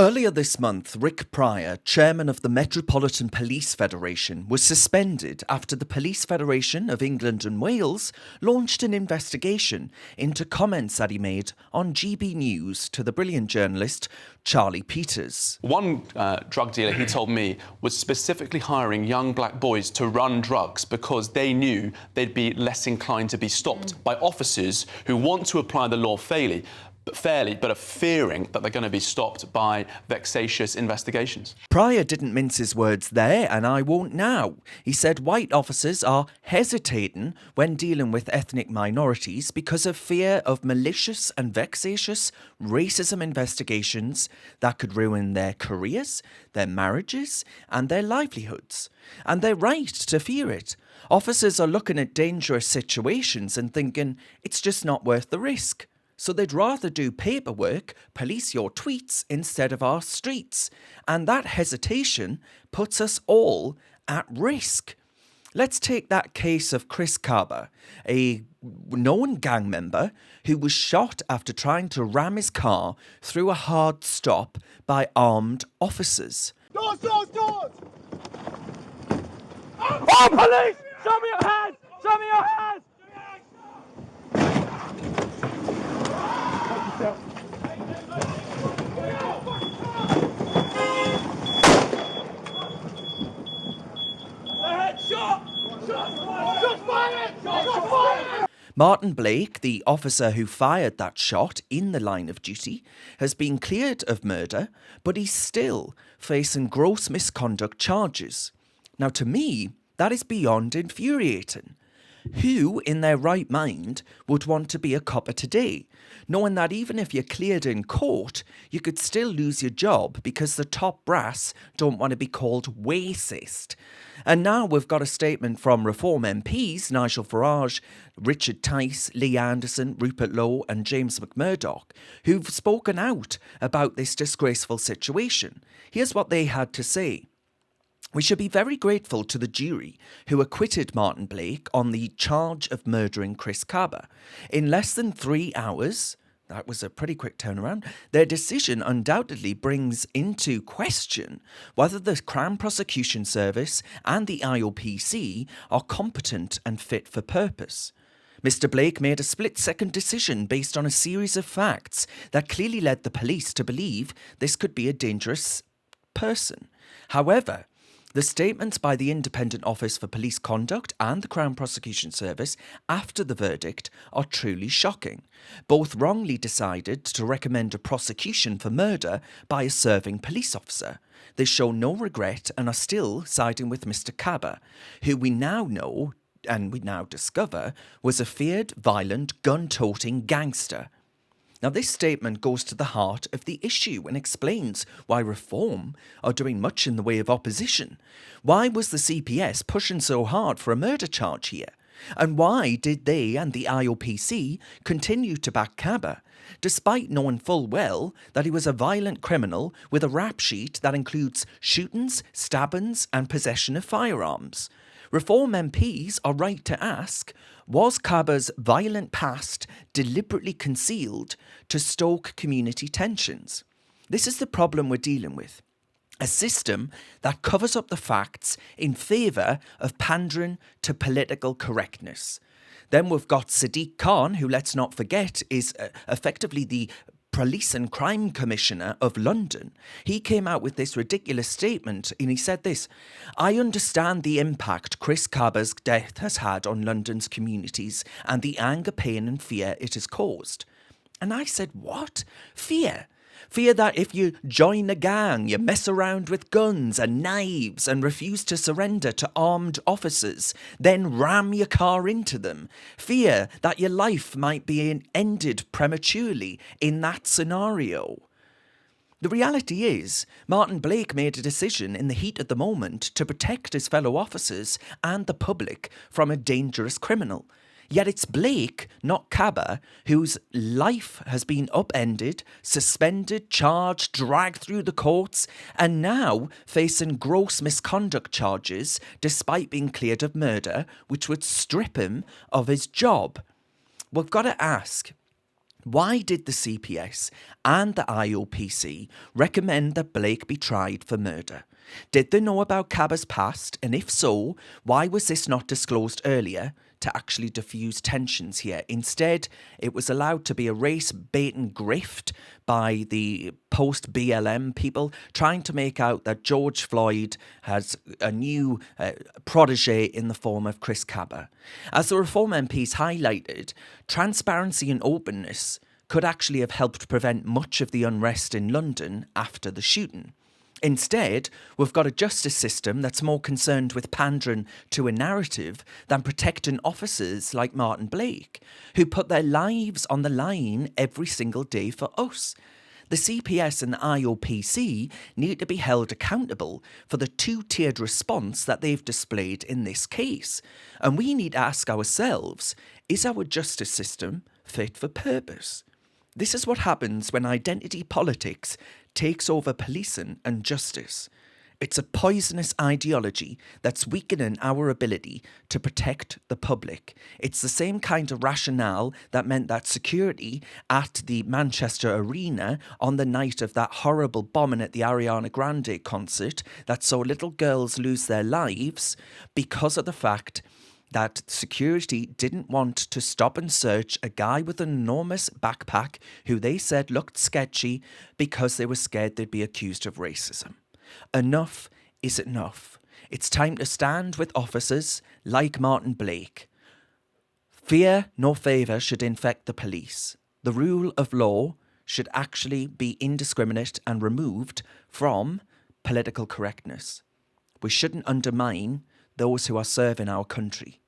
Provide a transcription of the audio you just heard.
Earlier this month, Rick Pryor, chairman of the Metropolitan Police Federation, was suspended after the Police Federation of England and Wales launched an investigation into comments that he made on GB News to the brilliant journalist Charlie Peters. One drug dealer, he told me, was specifically hiring young black boys to run drugs because they knew they'd be less inclined to be stopped by officers who want to apply the law fairly, but are fearing that they're going to be stopped by vexatious investigations. Pryor didn't mince his words there, and I won't now. He said white officers are hesitating when dealing with ethnic minorities because of fear of malicious and vexatious racism investigations that could ruin their careers, their marriages, and their livelihoods. And they're right to fear it. Officers are looking at dangerous situations and thinking it's just not worth the risk. So they'd rather do paperwork, police your tweets, instead of our streets. And that hesitation puts us all at risk. Let's take that case of Chris Kaba, a known gang member who was shot after trying to ram his car through a hard stop by armed officers. Doors, doors, doors! Oh, police! Show me your hands! Show me your hands! Martyn Blake, the officer who fired that shot in the line of duty, has been cleared of murder, but he's still facing gross misconduct charges. Now, to me, that is beyond infuriating. Who in their right mind would want to be a copper today, knowing that even if you're cleared in court, you could still lose your job because the top brass don't want to be called racist? And now we've got a statement from Reform MPs, Nigel Farage, Richard Tice, Lee Anderson, Rupert Lowe and James McMurdoch, who've spoken out about this disgraceful situation. Here's what they had to say. We should be very grateful to the jury who acquitted Martyn Blake on the charge of murdering Chris Kaba. In less than 3 hours, that was a pretty quick turnaround, their decision undoubtedly brings into question whether the Crown Prosecution Service and the IOPC are competent and fit for purpose. Mr. Blake made a split-second decision based on a series of facts that clearly led the police to believe this could be a dangerous person. However, the statements by the Independent Office for Police Conduct and the Crown Prosecution Service after the verdict are truly shocking. Both wrongly decided to recommend a prosecution for murder by a serving police officer. They show no regret and are still siding with Mr. Kaba, who we now know and we now discover was a feared, violent, gun-toting gangster. Now, this statement goes to the heart of the issue and explains why Reform are doing much in the way of opposition. Why was the CPS pushing so hard for a murder charge here? And why did they and the IOPC continue to back Kaba, despite knowing full well that he was a violent criminal with a rap sheet that includes shootings, stabbings and possession of firearms? Reform MPs are right to ask, was Kaba's violent past deliberately concealed to stoke community tensions? This is the problem we're dealing with. A system that covers up the facts in favour of pandering to political correctness. Then we've got Sadiq Khan, who, let's not forget, is effectively the Police and Crime Commissioner of London. He came out with this ridiculous statement and he said this: I understand the impact Chris Kaba's death has had on London's communities and the anger, pain and fear it has caused. And I said, what? Fear? Fear that if you join a gang, you mess around with guns and knives and refuse to surrender to armed officers, then ram your car into them. Fear that your life might be ended prematurely in that scenario. The reality is, Martyn Blake made a decision in the heat of the moment to protect his fellow officers and the public from a dangerous criminal. Yet it's Blake, not Kaba, whose life has been upended, suspended, charged, dragged through the courts, and now facing gross misconduct charges despite being cleared of murder, which would strip him of his job. We've got to ask, Why did the CPS and the IOPC recommend that Blake be tried for murder? Did they know about Kaba's past? And if so, why was this not disclosed earlier to actually diffuse tensions here? Instead, it was allowed to be a race bait and grift by the post-BLM people trying to make out that George Floyd has a new protege in the form of Chris Kaba. As the Reform MPs highlighted, transparency and openness could actually have helped prevent much of the unrest in London after the shooting. Instead, we've got a justice system that's more concerned with pandering to a narrative than protecting officers like Martyn Blake, who put their lives on the line every single day for us. The CPS and the IOPC need to be held accountable for the two-tiered response that they've displayed in this case. And we need to ask ourselves, is our justice system fit for purpose? This is what happens when identity politics takes over policing and justice. It's a poisonous ideology that's weakening our ability to protect the public. It's the same kind of rationale that meant that security at the Manchester Arena on the night of that horrible bombing at the Ariana Grande concert that saw little girls lose their lives because of the fact that security didn't want to stop and search a guy with an enormous backpack who they said looked sketchy because they were scared they'd be accused of racism. Enough is enough. It's time to stand with officers like Martyn Blake. Fear nor favour should infect the police. The rule of law should actually be indiscriminate and removed from political correctness. We shouldn't undermine those who are serving our country.